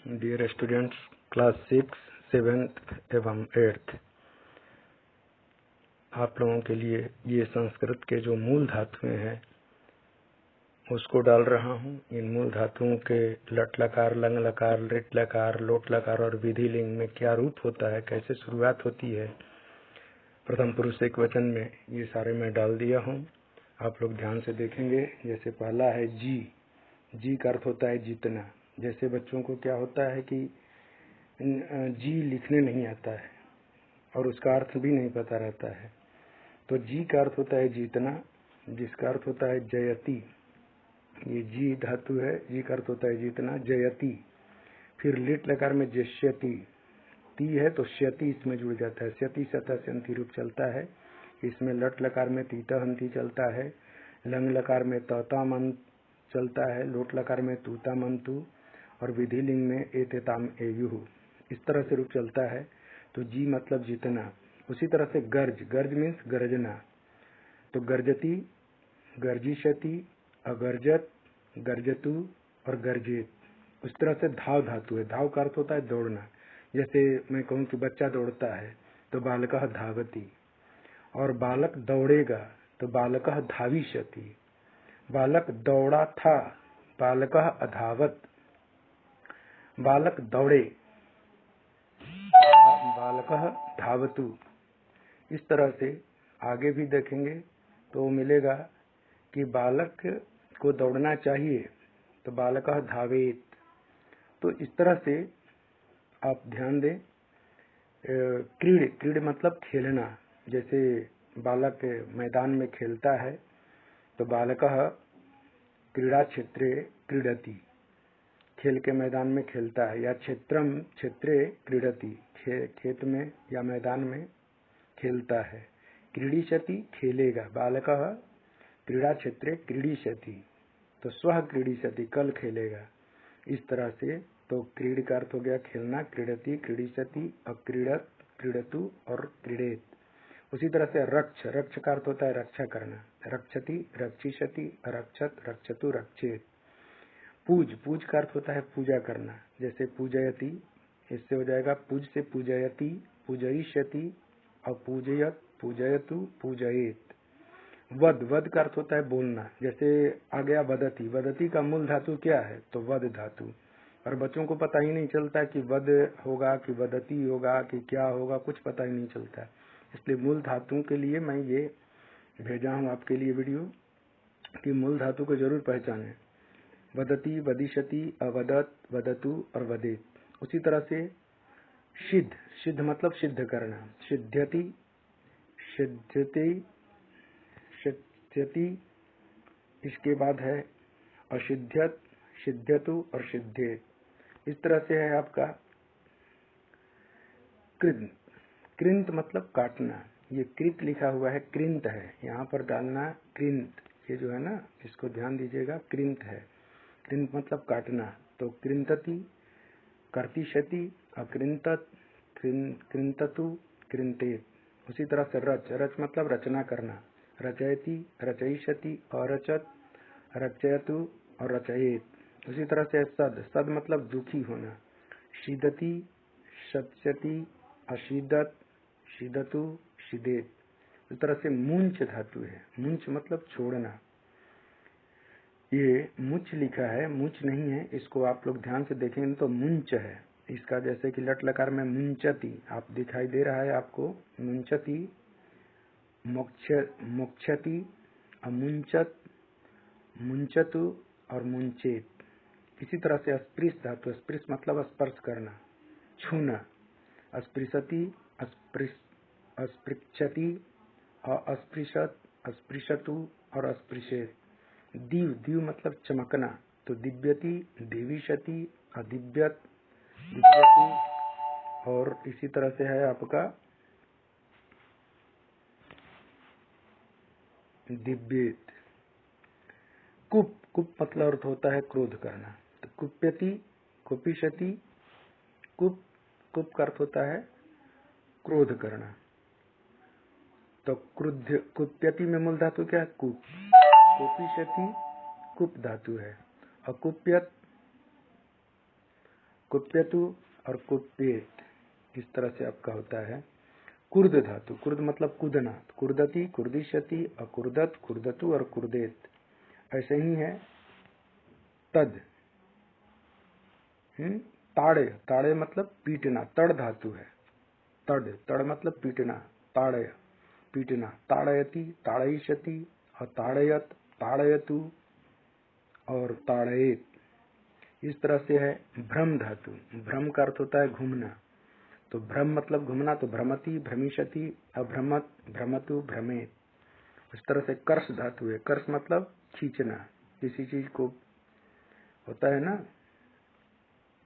Dear students, class 6, 7th एवं 8th, आप लोगों के लिए ये संस्कृत के जो मूल धातुएं हैं उसको डाल रहा हूँ। इन मूल धातुओं के लट लकार, लंग लकार, लिट लकार, लोट लकार और विधि लिंग में क्या रूप होता है, कैसे शुरुआत होती है, प्रथम पुरुष एक वचन में, ये सारे मैं डाल दिया हूँ। आप लोग ध्यान से देखेंगे। जैसे पहला है जी। जी का अर्थ होता है जीतना। जैसे बच्चों को क्या होता है कि जी लिखने नहीं आता है और उसका अर्थ भी नहीं पता रहता है, तो जी का अर्थ होता है जीतना, जिसका अर्थ होता है जयति। ये जी धातु है, जी का अर्थ होता है जीतना, जयति। फिर लिट लकार में जश्यति, ती है तो श्यति इसमें जुड़ जाता है। श्यति सतह से अंति रूप चलता है। इसमें लट लकार में तीता हंति चलता है, लंग लकार में तौता मन चलता है, लोट लकार में तूता मंतु और विधि लिंग में एतेताम एयुः, इस तरह से रूप चलता है। तो जी मतलब जीतना। उसी तरह से गर्ज, गर्ज मीन्स गर्जना, तो गर्जती, गर्जिष्यति, अगर्जत, गर्जतु और गर्जित। उस तरह से धाव धातु है। धाव का अर्थ होता है दौड़ना। जैसे मैं कहूँ कि बच्चा दौड़ता है तो बालकः धावति, और बालक दौड़ेगा तो बालकः धाविष्यति। बालक दौड़ा था, बालकः अधावत। बालक दौड़े, बालकः धावतु। इस तरह से आगे भी देखेंगे तो मिलेगा कि बालक को दौड़ना चाहिए तो बालकः धावेत। तो इस तरह से आप ध्यान दें। क्रीड़, क्रीड़ मतलब खेलना। जैसे बालक मैदान में खेलता है तो बालकः क्रीड़ा क्षेत्रे क्रीडति, खेल के मैदान में खेलता है, या क्षेत्रम क्षेत्रे क्रीडति, खेत में या मैदान में खेलता है। क्रीडिष्यति खेलेगा, बालकः क्रीड़ा क्षेत्रे क्रीडिष्यति, तो स्वः क्रीडिष्यति कल खेलेगा। इस तरह से तो क्रीड का अर्थ हो गया खेलना, क्रीडति, क्रीडिष्यति, अक्रीडत, क्रीडतु और क्रीडेत। उसी तरह से रक्ष, रक्ष का अर्थ होता है रक्षा करना, रक्षति, रक्षिष्यति, रक्षत, रक्षतु, रक्षेत। पूज, पूज का अर्थ होता है पूजा करना। जैसे पूजयति, इससे हो जाएगा पूज से पूजयति, पूजयिष्यति, अपूजयत, पूजयतु, पूजयेत। वद, वद का अर्थ होता है बोलना। जैसे आ गया वदति, वदति का मूल धातु क्या है, तो वद धातु। और बच्चों को पता ही नहीं चलता कि वद होगा कि वदति होगा कि क्या होगा, कुछ पता ही नहीं चलता। इसलिए मूल धातुओं के लिए मैं ये भेजा हूँ आपके लिए वीडियो कि मूल धातु को जरूर पहचानें। वदति, वदिष्यति, अवदत, वदतु और वदेत। उसी तरह से सिद्ध, सिद्ध मतलब सिद्ध करना, सिद्ध्यति, सिद्ध्यति, सिद्ध्यति। इसके बाद है असिद्ध्यत, सिद्ध्यतु और सिद्धेत। इस तरह से है आपका कृंत। कृंत मतलब काटना। ये कृत लिखा हुआ है, कृंत है, यहाँ पर डालना कृंत। ये जो है ना, इसको ध्यान दीजिएगा, कृंत है। कृंत मतलब काटना। तो कृंतति, कर्तिष्यति, अकृंतत, कृंततु, कृंतेत। उसी तरह से रच, रच मतलब रचना करना, रचयति, रचयिष्यति, अरचत, रचयतु और रचयेत। उसी तरह से सद, सद मतलब दुखी होना, शीदति, शत्स्यति, अशीदत, शीदतु, शीदेत। इस तरह से मुंच धातु है। मुंच मतलब छोड़ना। ये मुच लिखा है, मुच नहीं है, इसको आप लोग ध्यान से देखेंगे तो मुंच है इसका। जैसे कि लट लकार में मुंचति, आप दिखाई दे रहा है आपको, मुंचति, मोक्षति, अमुंचत, मुंचतु और मुंचेत। इसी तरह से अस्पृश धातु, अस्पृश मतलब स्पर्श करना, छूना, अस्पृशति, अस्पृक्षति, अस्पृशत, अस्पृशतु और अस्पृशेत। दिव, दिव मतलब चमकना, तो दिव्यति, दिविशति, अदिव्यत, दिव्यति। और इसी तरह से है आपका दिव्येत। कुप, कुप मतलब अर्थ होता है क्रोध करना, तो कुप्यति, कुपिशति, कुप, कुप का अर्थ होता है क्रोध करना। तो क्रुद्ध, कुप्यति में मूल धातु क्या है, कुप। कुपिशति कुप धातु है। अकुप्यत, कुप्यतु और कुप्येत, इस तरह से आपका होता है। कुर्द धातु, कुर्द मतलब कूदना, कुर्दती, कुर्दिशति, अकुर्दत, कुर्दतु और कुर्देत। ऐसे ही है तद, ताड़े, ताड़े मतलब पीटना, तड़ धातु है, तड़, तड़ मतलब पीटना, ताड़य, पीटना, ताड़यति, ताड़यिष्यति, ताड़यत, ताड़यतु और ताड़येत। इस तरह से है भ्रम धातु, भ्रम का अर्थ होता है घूमना, तो भ्रम मतलब घूमना, तो भ्रमति, भ्रमिष्यति, अभ्रमत, भ्रमतु, भ्रमेत। इस तरह से कर्ष धातु है, कर्ष मतलब खींचना, किसी चीज को होता है ना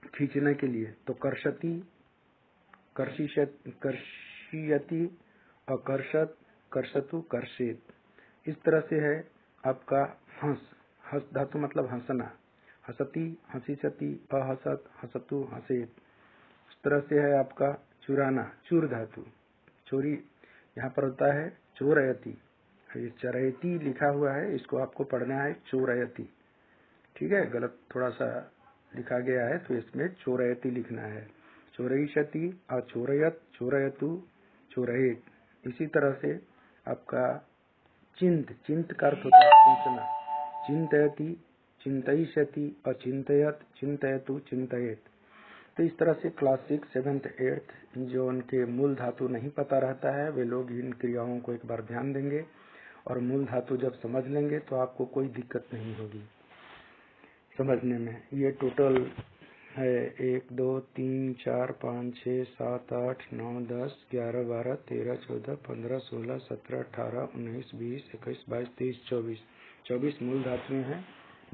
खींचने के लिए, तो कर्षति, कर्षयति, अकर्षत, कर्षतु, कर्षेत। इस तरह से है आपका हंस, हंस धातु मतलब हंसना, हसती, हंसिसति, अहसत, हसतु, हसेत। इस तरह से है आपका चुराना, चूर धातु, चोरी यहाँ पर होता है चोरयति, ये चरयति लिखा हुआ है, इसको आपको पढ़ना है चोरयति, ठीक है, गलत थोड़ा सा लिखा गया है तो इसमें चोरयति लिखना है, चोरयिष्यति, अचोरयत, चोरयतु, चोरयेत। इसी तरह से आपका चिंत, चिंत का अर्थ होता है चिंतना, चिंतयति, चिंतयिष्यति, अचिंतयत, चिंतयतु, चिंतयेत। तो इस तरह से क्लास 6, 7, 8 जो उनके मूल धातु नहीं पता रहता है वे लोग इन क्रियाओं को एक बार ध्यान देंगे और मूल धातु जब समझ लेंगे तो आपको कोई दिक्कत नहीं होगी समझने में। ये टोटल है 1, 2, 3, 4, 5, 6, 7, 8, 9, 10, 11, 12, 13, 14, 15, 16, 17, 18, 19, 20, 21, 22, 23, 24, 24 मूल धातुएं हैं।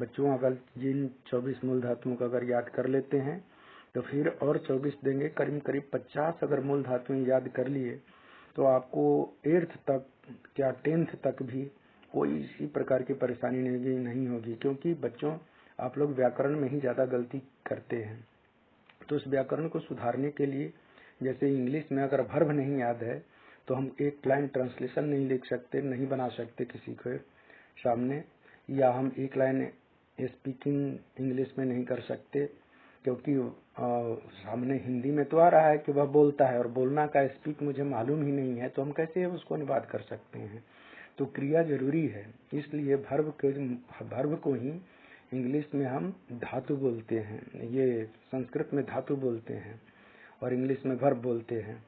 बच्चों अगर जिन 24 मूल धातुओं का अगर याद कर लेते हैं तो फिर और 24 देंगे, करीब करीब 50 अगर मूल धातुएं याद कर लिए तो आपको 8th तक क्या 10th तक भी कोई इसी प्रकार की परेशानी नहीं होगी, क्योंकि बच्चों आप लोग व्याकरण में ही ज्यादा गलती करते हैं। तो उस व्याकरण को सुधारने के लिए, जैसे इंग्लिश में अगर वर्ब नहीं याद है तो हम एक लाइन ट्रांसलेशन नहीं लिख सकते, नहीं बना सकते किसी के सामने, या हम एक लाइन स्पीकिंग इंग्लिश में नहीं कर सकते, क्योंकि सामने हिंदी में तो आ रहा है कि वह बोलता है और बोलना का स्पीक मुझे मालूम ही नहीं है, तो हम कैसे उसको अनुवाद कर सकते हैं। तो क्रिया जरूरी है, इसलिए वर्ब को ही इंग्लिश में हम धातु बोलते हैं, ये संस्कृत में धातु बोलते हैं और इंग्लिश में वर्ब बोलते हैं।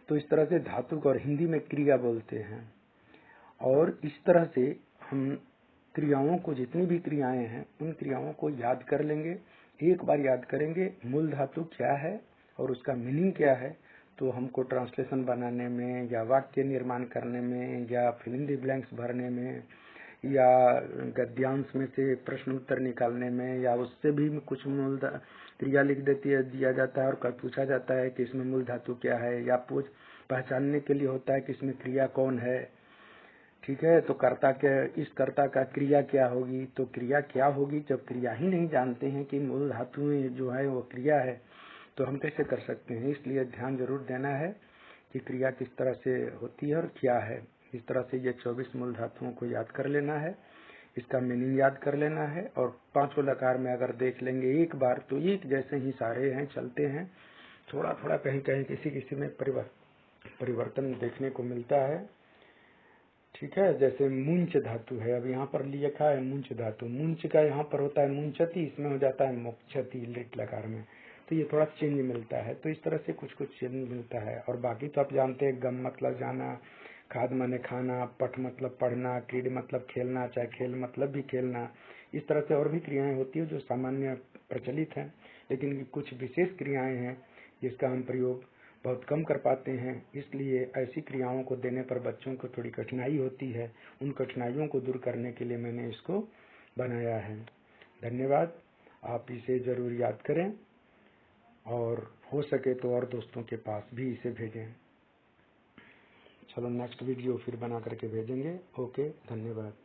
तो इस तरह से धातु को और हिंदी में क्रिया बोलते हैं। और इस तरह से हम क्रियाओं को, जितनी भी क्रियाएं हैं उन क्रियाओं को याद कर लेंगे, एक बार याद करेंगे मूल धातु क्या है और उसका मीनिंग क्या है, तो हमको ट्रांसलेशन बनाने में या वाक्य निर्माण करने में या फिल इन द ब्लैंक्स भरने में या गद्यांश में से प्रश्न उत्तर निकालने में या उससे भी कुछ मूल क्रिया लिख दिया जाता है और पूछा जाता है कि इसमें मूल धातु क्या है, या पहचानने के लिए होता है कि इसमें क्रिया कौन है, ठीक है, तो कर्ता क्या, इस कर्ता का क्रिया क्या होगी, तो क्रिया क्या होगी जब क्रिया ही नहीं जानते हैं कि मूल धातु जो है वो क्रिया है तो हम कैसे कर सकते हैं। इसलिए ध्यान जरूर देना है कि क्रिया किस तरह से होती है और क्या है। इस तरह से ये 24 मूल धातुओं को याद कर लेना है, इसका मीनिंग याद कर लेना है, और 5 लकार में अगर देख लेंगे एक बार तो एक जैसे ही सारे हैं, चलते हैं, थोड़ा थोड़ा कहीं कहीं किसी किसी में परिवर्तन देखने को मिलता है, ठीक है। जैसे मुंच धातु है, अब यहाँ पर लिखा है मुंच धातु, मुंच का यहाँ पर होता है मुंचती, इसमें हो जाता है मोक्षती लिट लकार में, तो ये थोड़ा चेंज मिलता है। तो इस तरह से कुछ कुछ चेंज मिलता है। और बाकी तो आप जानते हैं, गम मतलब जाना, खाद माने खाना, पठ मतलब पढ़ना, क्रीड मतलब खेलना, चाहे खेल मतलब भी खेलना। इस तरह से और भी क्रियाएं होती है जो सामान्य प्रचलित हैं, लेकिन कुछ विशेष क्रियाएं हैं जिसका हम प्रयोग बहुत कम कर पाते हैं। इसलिए ऐसी क्रियाओं को देने पर बच्चों को थोड़ी कठिनाई होती है। उन कठिनाइयों को दूर करने के लिए मैंने इसको बनाया है। धन्यवाद। आप इसे जरूर याद करें और हो सके तो और दोस्तों के पास भी इसे भेजें। चलो नेक्स्ट वीडियो फिर बना करके भेजेंगे। ओके, धन्यवाद।